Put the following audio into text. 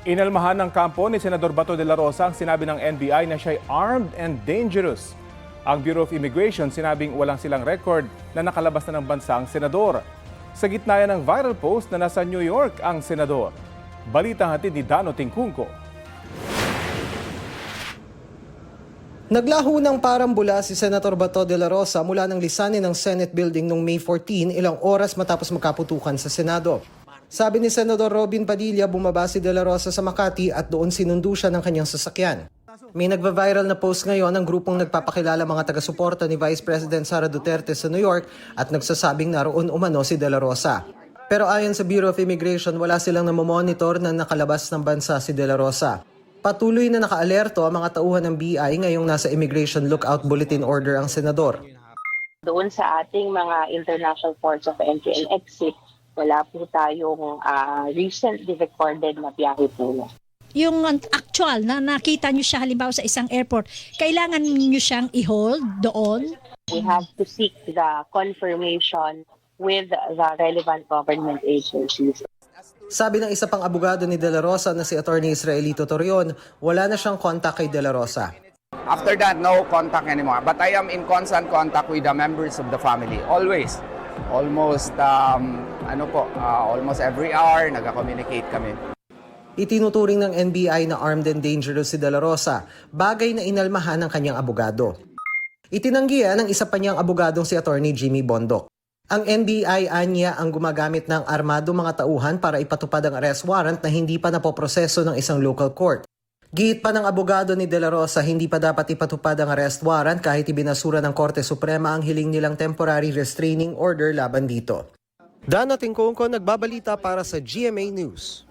Inalmahan ng kampo ni Senador Bato de la Rosa ang sinabi ng NBI na siya'y armed and dangerous. Ang Bureau of Immigration sinabing walang silang record na nakalabas na ng bansa ang senador. Sa gitna yan ng viral post na nasa New York ang senador. Balita hatid ni Dano Tingkungko. Naglaho ng parambula si Senator Bato de la Rosa mula ng lisanin ng Senate Building noong May 14, ilang oras matapos magkaputukan sa Senado. Sabi ni Senador Robin Padilla, bumaba si de la Rosa sa Makati at doon sinundo siya ng kanyang sasakyan. May nagva-viral na post ngayon ng grupong nagpapakilala mga taga-suporta ni Vice President Sara Duterte sa New York at nagsasabing naroon umano si de la Rosa. Pero ayon sa Bureau of Immigration, wala silang namomonitor na nakalabas ng bansa si de la Rosa. Patuloy na nakaalerto ang mga tauhan ng BI ngayong nasa Immigration Lookout Bulletin Order ang senador. Doon sa ating mga international ports of entry and exit, wala po tayong recently recorded na biyahe po. Yung actual na nakita nyo siya halimbawa sa isang airport, kailangan nyo siyang i-hold doon? We have to seek the confirmation with the relevant government agencies. Sabi ng isa pang abogado ni de la Rosa na si Attorney Israelito Torion, wala na siyang contact kay de la Rosa. After that, no contact anymore. But I am in constant contact with the members of the family. Always. Almost every hour, nagka-communicate kami. Itinuturing ng NBI na armed and dangerous si de la Rosa, bagay na inalmahan ng kanyang abogado. Itinanggihan ng isa pa niyang abogadong si Attorney Jimmy Bondoc. Ang NBI anya ang gumagamit ng armado mga tauhan para ipatupad ang arrest warrant na hindi pa napoproseso ng isang local court. Giit pa ng abogado ni de la Rosa, hindi pa dapat ipatupad ang arrest warrant kahit ibinasura ng Korte Suprema ang hiling nilang temporary restraining order laban dito. Dano Tingkungko, nagbabalita para sa GMA News.